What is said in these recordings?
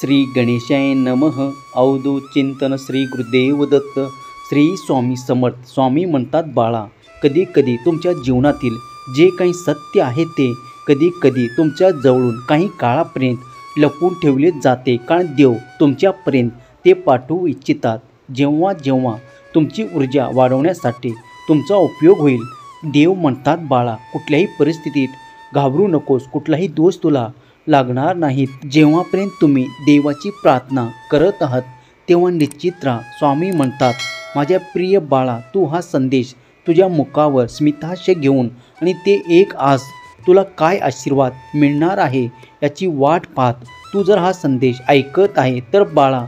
श्री गणेशाय नमः. अवधूत चिंतन श्री गुरुदेव दत्त. श्री स्वामी समर्थ. स्वामी म्हणतात बाळा, कधी कधी तुमच्या जीवनातील जे काही सत्य आहे ते कधी कधी तुमच्या जवळून काही काळापर्यंत लपवून ठेवले जाते, कारण देव तुमच्यापर्यंत ते पाठवू इच्छितात. जेव्हा जेव्हा तुमची ऊर्जा वाढवण्यासाठी तुमचा उपयोग होईल. देव म्हणतात बाळा, कुठल्याही परिस्थितीत घाबरू नकोस, कुठलाही दोष तुला लागणार नाहीत. जेव्हापर्यंत तुम्ही देवाची प्रार्थना करत आहात तेव्हा निश्चित राहा. स्वामी म्हणतात, माझ्या प्रिय बाळा, तू हा संदेश तुझ्या मुखावर स्मितहास्य घेऊन आणि ते एक आज तुला काय आशीर्वाद मिळणार आहे याची वाट पाहत. तू जर हा संदेश ऐकत आहे तर बाळा,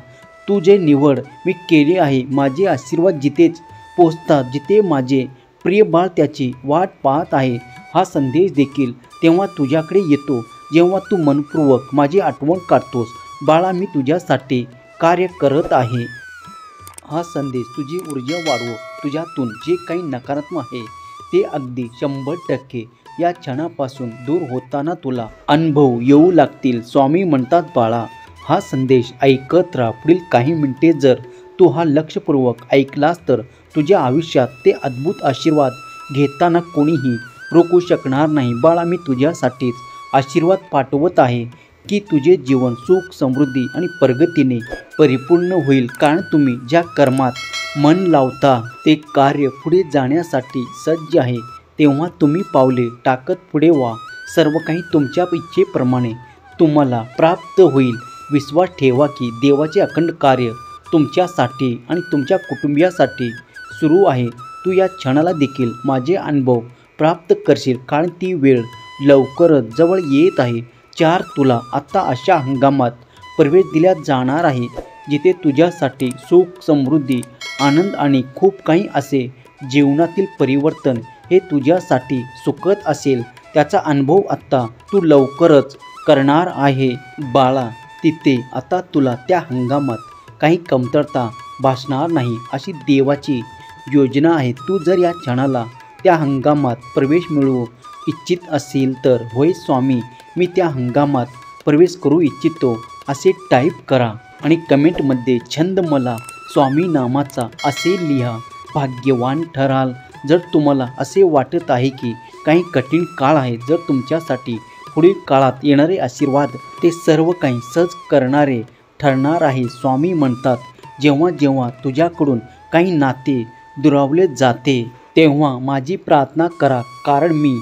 तू जे निवड मी केली आहे, माझे आशीर्वाद जिथेच पोचतात, जिथे माझे प्रिय बाळ त्याची वाट पाहत आहे, हा संदेश देखील तेव्हा तुझ्याकडे येतो जेव्हा तू मनपूर्वक माझी आठवण काढतोस. बाळा, मी तुझ्यासाठी कार्य करत आहे. हा संदेश तुझी ऊर्जा वाढवो. तुझ्यातून जे काही नकारात्मक आहे ते अगदी 100% या क्षणापासून दूर होताना तुला अनुभव येऊ लागतील. स्वामी म्हणतात बाळा, हा संदेश ऐकत राहा. पुढील काही मिनिटे जर तू हा लक्षपूर्वक ऐकलास तर तुझ्या आयुष्यात ते अद्भुत आशीर्वाद घेताना कोणीही रोखू शकणार नाही. बाळा, मी तुझ्यासाठीच आशीर्वाद पाठवत आहे की तुझे जीवन सुख, समृद्धी आणि प्रगतीने परिपूर्ण होईल. कारण तुम्ही ज्या कर्मात मन लावता ते कार्य पुढे जाण्यासाठी सज्ज आहे. तेव्हा तुम्ही पावले टाकत पुढे व्हा. सर्व काही तुमच्या इच्छेप्रमाणे तुम्हाला प्राप्त होईल. विश्वास ठेवा की देवाचे अखंड कार्य तुमच्यासाठी आणि तुमच्या कुटुंबियासाठी सुरू आहे. तू या क्षणाला देखील माझे अनुभव प्राप्त करशील, कारण ती वेळ लवकरच जवळ येत आहे. 4 तुला आता अशा हंगामात प्रवेश दिला जाणार आहे जिथे तुझ्यासाठी सुख, समृद्धी, आनंद आणि खूप काही असे जीवनातील परिवर्तन हे तुझ्यासाठी सुखद असेल. त्याचा अनुभव आत्ता तू लवकरच करणार आहे. बाळा, तिथे आता तुला त्या हंगामात काही कमतरता भासणार नाही अशी देवाची योजना आहे. तू जर या क्षणाला त्या हंगामात प्रवेश मिळवू इच्छित असेल तर होय स्वामी, मी त्या हंगामात प्रवेश करू इच्छितो असे टाईप करा आणि कमेंटमध्ये छंद मला स्वामी नामाचा असे लिहा. भाग्यवान ठराल. जर तुम्हाला असे वाटत आहे की काही कठीण काळ आहे, जर तुमच्यासाठी पुढील काळात येणारे आशीर्वाद ते सर्व काही सहज करणारे ठरणार आहे. स्वामी म्हणतात, जेव्हा जेव्हा तुझ्याकडून काही नाते दुरावले जाते तेव्हा माझी प्रार्थना करा, कारण मी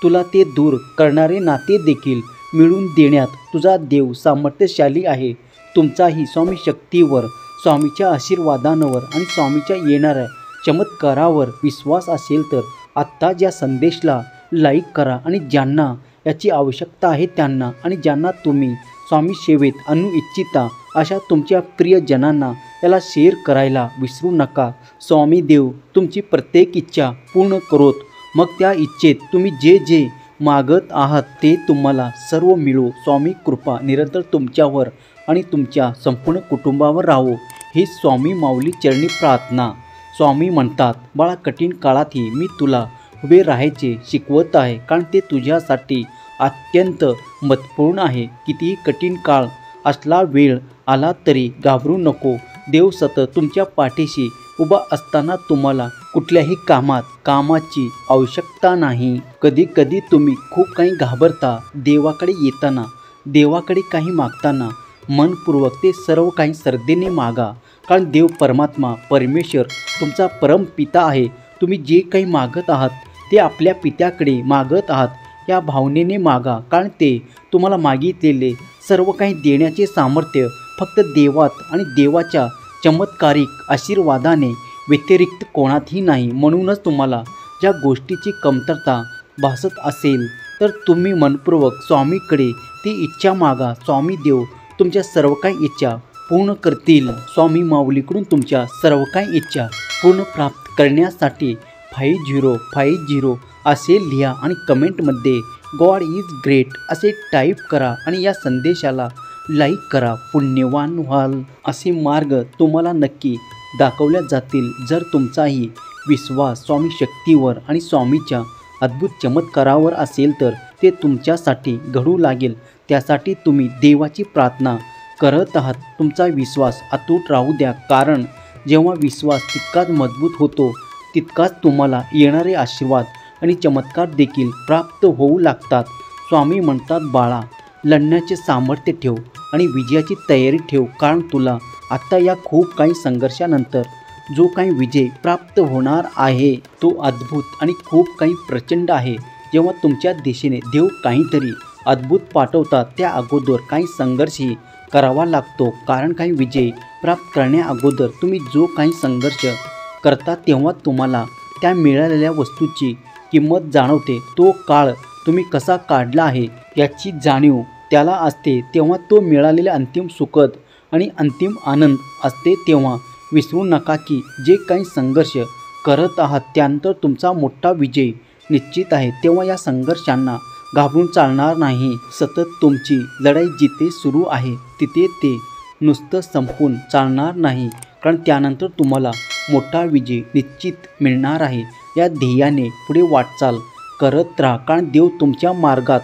तुला ते दूर करणारे नाते देखील मिळवून देण्यात तुझा देव सामर्थ्यशाली आहे. तुमचाही स्वामी शक्तीवर, स्वामीच्या आशीर्वादांवर आणि स्वामीच्या येणाऱ्या चमत्कारावर विश्वास असेल तर आत्ताच या संदेशाला लाईक करा आणि ज्यांना याची आवश्यकता आहे त्यांना, आणि ज्यांना तुम्ही स्वामी सेवेत आणू इच्छिता अशा तुमच्या प्रियजनांना याला शेअर करायला विसरू नका. स्वामी देव तुमची प्रत्येक इच्छा पूर्ण करोत. मग त्या इच्छेत तुम्ही जे जे मागत आहात ते तुम्हाला सर्व मिळो. स्वामी कृपा निरंतर तुमच्यावर आणि तुमच्या संपूर्ण कुटुंबावर राहो, ही स्वामी माऊली चरणी प्रार्थना. स्वामी म्हणतात बाळा, कठीण काळातही मी तुला उभे राहायचे शिकवत आहे, कारण ते तुझ्यासाठी अत्यंत महत्त्वपूर्ण आहे. कितीही कठीण काळ असला, वेळ आला तरी घाबरू नको. देव सतत तुमच्या पाठीशी उभा असताना तुम्हाला कुठल्याही कामाची आवश्यकता नाही. कधी कधी तुम्ही खूप काही घाबरता. देवाकडे येताना, देवाकडे काही मागताना मनपूर्वक ते सर्व काही श्रद्धेने मागा, कारण देव परमात्मा, परमेश्वर तुमचा परमपिता आहे. तुम्ही जे काही मागत आहात ते आपल्या पित्याकडे मागत आहात या भावनेने मागा, कारण ते तुम्हाला मागितलेले सर्व काही देण्याचे सामर्थ्य फक्त देवात आणि देवाच्या चमत्कारिक आशीर्वादाने व्यतिरिक्त कोणातही नाही. म्हणूनच तुम्हाला ज्या गोष्टीची कमतरता भासत असेल तर तुम्ही मनपूर्वक स्वामीकडे ती इच्छा मागा. स्वामी देव तुमच्या सर्व काही इच्छा पूर्ण करतील. स्वामी माऊलीकडून तुमच्या सर्व काही इच्छा पूर्ण प्राप्त करण्यासाठी 5050 असे लिहा आणि कमेंटमध्ये गॉड इज ग्रेट असे टाईप करा आणि या संदेशाला लाईक करा. पुण्यवान व्हाल. असे मार्ग तुम्हाला नक्की दाखवल्या जातील जर तुमचाही विश्वास स्वामी शक्तीवर आणि स्वामीच्या अद्भुत चमत्कारावर असेल तर ते तुमच्यासाठी घडू लागेल. त्यासाठी तुम्ही देवाची प्रार्थना करत आहात तुमचा विश्वास अतूट राहू द्या, कारण जेव्हा विश्वास तितकाच मजबूत होतो तितकाच तुम्हाला येणारे आशीर्वाद आणि चमत्कार देखील प्राप्त होऊ लागतात. स्वामी म्हणतात, बाळा, लढण्याचे सामर्थ्य ठेव आणि विजयाची तयारी ठेव, कारण तुला आता या खूप काही संघर्षानंतर जो काही विजय प्राप्त होणार आहे तो अद्भुत आणि खूप काही प्रचंड आहे. जेव्हा तुमच्या दिशेने देव काहीतरी अद्भुत पाठवतात त्या अगोदर काही संघर्षही करावा लागतो, कारण काही विजय प्राप्त करण्याअगोदर तुम्ही जो काही संघर्ष करता तेव्हा तुम्हाला त्या मिळालेल्या वस्तूची किंमत जाणवते. तो काळ तुम्ही कसा काढला आहे याची जाणीव त्याला असते. तेव्हा तो मिळालेला अंतिम सुखद आणि अंतिम आनंद असते. तेव्हा विसरू नका की जे काही संघर्ष करत आहात त्यानंतर तुमचा मोठा विजय निश्चित आहे. तेव्हा या संघर्षांना घाबरून चालणार नाही. सतत तुमची लढाई जिथे सुरू आहे तिथे ते नुसतं संपून चालणार नाही, कारण त्यानंतर तुम्हाला मोठा विजय निश्चित मिळणार आहे. या ध्येयाने पुढे वाटचाल करत राहा, कारण देव तुमच्या मार्गात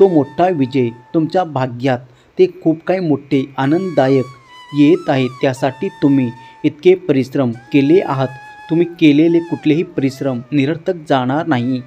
तो मोठा विजय तुमच्या भाग्यात ते खूप काही मोठे आनंददायक येत आहे. त्यासाठी तुम्ही इतके परिश्रम केले आहात. तुम्ही केलेले कुठलेही परिश्रम निरर्थक जाणार नाही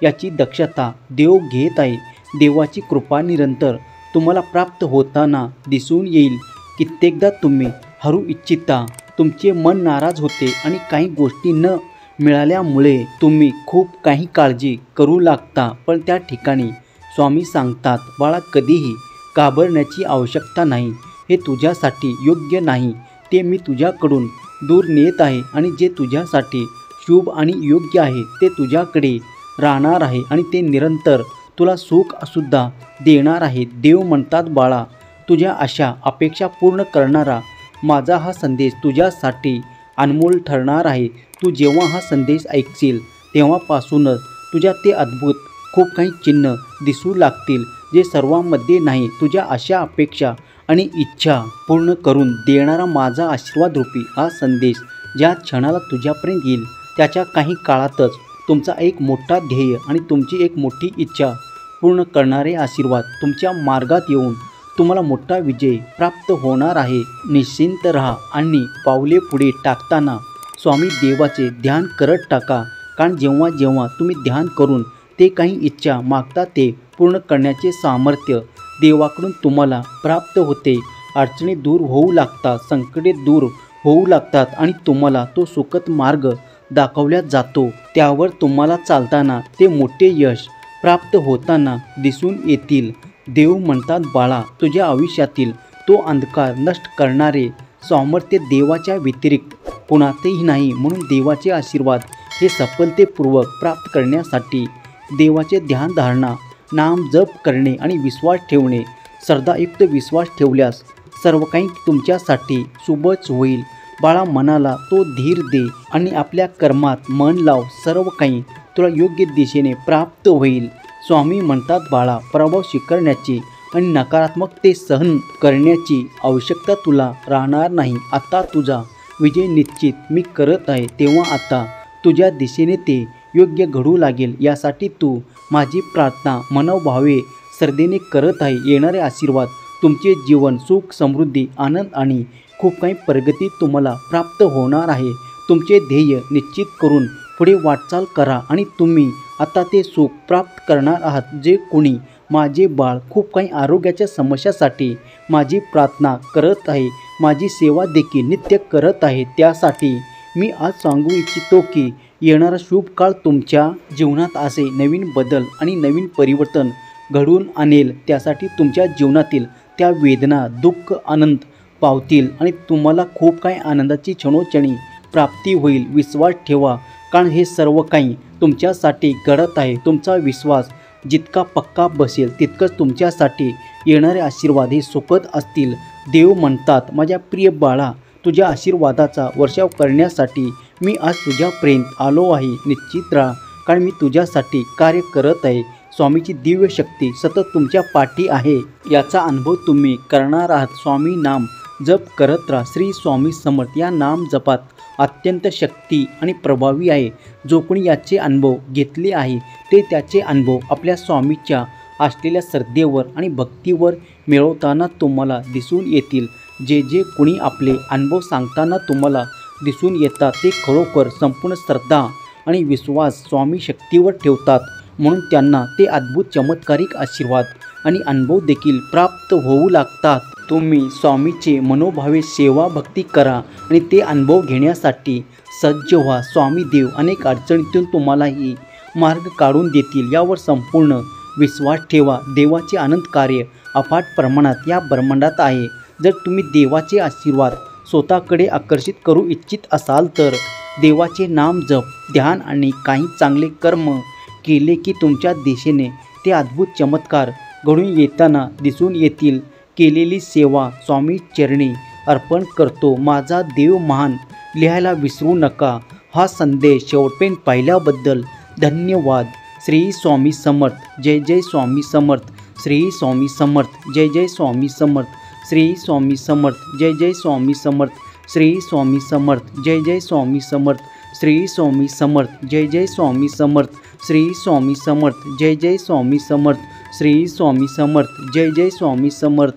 याची दक्षता देव घेत आहे. देवाची कृपा निरंतर तुम्हाला प्राप्त होताना दिसून येईल. कित्येकदा तुम्ही हरू इच्छिता, तुमचे मन नाराज होते आणि काही गोष्टी न मिळाल्यामुळे तुम्ही खूप काही काळजी करू लागता, पण त्या ठिकाणी स्वामी सांगतात, बाळा, कधीही घाबरण्याची आवश्यकता नाही. हे तुझ्यासाठी योग्य नाही ते मी तुझ्याकडून दूर नेत आहे आणि जे तुझ्यासाठी शुभ आणि योग्य आहे ते तुझ्याकडे राहणार आहे आणि ते निरंतर तुला सुखसुद्धा देणार आहे. देव म्हणतात, बाळा, तुझ्या आशा अपेक्षा पूर्ण करणारा माझा हा संदेश तुझ्यासाठी अनमोल ठरणार आहे. तू जेव्हा हा संदेश ऐकशील तेव्हापासूनच तुझ्या ते अद्भुत खूप काही चिन्ह दिसू लागतील, जे सर्वांमध्ये नाही. तुझ्या आशा अपेक्षा आणि इच्छा पूर्ण करून देणारा माझा आशीर्वादरूपी हा संदेश ज्या क्षणाला तुझ्यापर्यंत येईल त्याच्या काही काळातच तुमचा एक मोठा ध्येय आणि तुमची एक मोठी इच्छा पूर्ण करणारे आशीर्वाद तुमच्या मार्गात येऊन तुम्हाला मोठा विजय प्राप्त होणार आहे. निश्चिंत राहा आणि पावले पुढे टाकताना स्वामी देवाचे ध्यान करत टाका, कारण जेव्हा जेव्हा तुम्ही ध्यान करून ते काही इच्छा मागता ते पूर्ण करण्याचे सामर्थ्य देवाकडून तुम्हाला प्राप्त होते. अडचणी दूर होऊ लागतात, संकटे दूर होऊ लागतात आणि तुम्हाला तो सुखद मार्ग दाखवला जातो. त्यावर तुम्हाला चालताना ते मोठे यश प्राप्त होताना दिसून येतील. देव म्हणतात, बाळा, तुझ्या आयुष्यातील तो अंधकार नष्ट करणारे सामर्थ्य देवाच्या व्यतिरिक्त कोणातही नाही. म्हणून देवाचे आशीर्वाद हे सफलतेपूर्वक प्राप्त करण्यासाठी देवाचे ध्यानधारणा, नाम जप करणे आणि विश्वास ठेवणे. श्रद्धायुक्त विश्वास ठेवल्यास सर्व काही तुमच्यासाठी शुभच होईल. बाळा, मनाला तो धीर दे आणि आपल्या कर्मात मन लाव. सर्व काही तुला योग्य दिशेने प्राप्त होईल. स्वामी म्हणतात, बाळा, पराभव स्वीकारण्याची आणि नकारात्मकते सहन करण्याची आवश्यकता तुला राहणार नाही. आता तुझा विजय निश्चित मी करत आहे, तेव्हा आता तुझ्या दिशेने ते योग्य घडू लागेल. यासाठी तू माझी प्रार्थना मनोभावे श्रद्धेने करत आहे. येणारे आशीर्वाद तुमचे जीवन, सुख, समृद्धी, आनंद आणि खूप काही प्रगती तुम्हाला प्राप्त होणार आहे. तुमचे ध्येय निश्चित करून पुढे वाटचाल करा आणि तुम्ही आता ते सुख प्राप्त करणार आहात. जे कोणी माझे बाळ खूप काही आरोग्याच्या समस्यासाठी माझी प्रार्थना करत आहे, माझी सेवा देखील नित्य करत आहे, त्यासाठी मी आज सांगू इच्छितो की येणारा शुभ काळ तुमच्या जीवनात असे नवीन बदल आणि नवीन परिवर्तन घडवून आणेल. त्यासाठी तुमच्या जीवनातील त्या वेदना, दुःख, आनंद पावतील आणि तुम्हाला खूप काही आनंदाची क्षणोक्षणी प्राप्ती होईल. विश्वास ठेवा, कारण हे सर्व काही तुमच्यासाठी घडत आहे. तुमचा विश्वास जितका पक्का बसेल तितकंच तुमच्यासाठी येणारे आशीर्वाद हे सुखद असतील. देव म्हणतात, माझ्या प्रिय बाळा, तुझ्या आशीर्वादाचा वर्षाव करण्यासाठी मी आज तुझ्यापर्यंत आलो आहे. निश्चित राहा, कारण मी तुझ्यासाठी कार्य करत आहे. स्वामीची दिव्य शक्ती सतत तुमच्या पाठी आहे, याचा अनुभव तुम्ही करणार आहात. स्वामी नाम जप करत राहा. श्री स्वामी समर्थ या नाम जपात अत्यंत शक्ती आणि प्रभावी आहे. जो कोणी याचे अनुभव घेतले आहे ते त्याचे अनुभव आपल्या स्वामीच्या असलेल्या श्रद्धेवर आणि भक्तीवर मिळवताना तुम्हाला दिसून येतील. जे जे कुणी आपले अनुभव सांगताना तुम्हाला दिसून येतात ते खरोखर संपूर्ण श्रद्धा आणि विश्वास स्वामी शक्तीवर ठेवतात, म्हणून त्यांना ते अद्भुत चमत्कारिक आशीर्वाद आणि अनुभव देखील प्राप्त होऊ लागतात. तुम्ही स्वामीचे मनोभावे सेवा भक्ती करा आणि ते अनुभव घेण्यासाठी सज्ज व्हा. स्वामी देव अनेक अडचणीतून तुम्हालाही मार्ग काढून देतील यावर संपूर्ण विश्वास ठेवा. देवाचे अनंत कार्य अफाट प्रमाणात या ब्रह्मांडात आहे. जर तुम्ही देवाचे आशीर्वाद स्वतःकडे आकर्षित करू इच्छित असाल तर देवाचे नाम जप, ध्यान आणि काही चांगले कर्म केले की तुमच्या दिशेने ते अद्भुत चमत्कार घडून येताना दिसून येतील. केलेली सेवा स्वामी चरणी अर्पण करतो. माझा देव महान लिहायला विसरू नका. हा संदेश शेवटपर्यंत पाहिल्याबद्दल धन्यवाद. श्री स्वामी समर्थ. जय जय स्वामी समर्थ. श्री स्वामी समर्थ. जय जय स्वामी समर्थ. श्री स्वामी समर्थ. जय जय स्वामी समर्थ. श्री स्वामी समर्थ. जय जय स्वामी समर्थ. श्री स्वामी समर्थ. जय जय स्वामी समर्थ. श्री स्वामी समर्थ. जय जय स्वामी समर्थ. श्री स्वामी समर्थ. जय जय स्वामी समर्थ.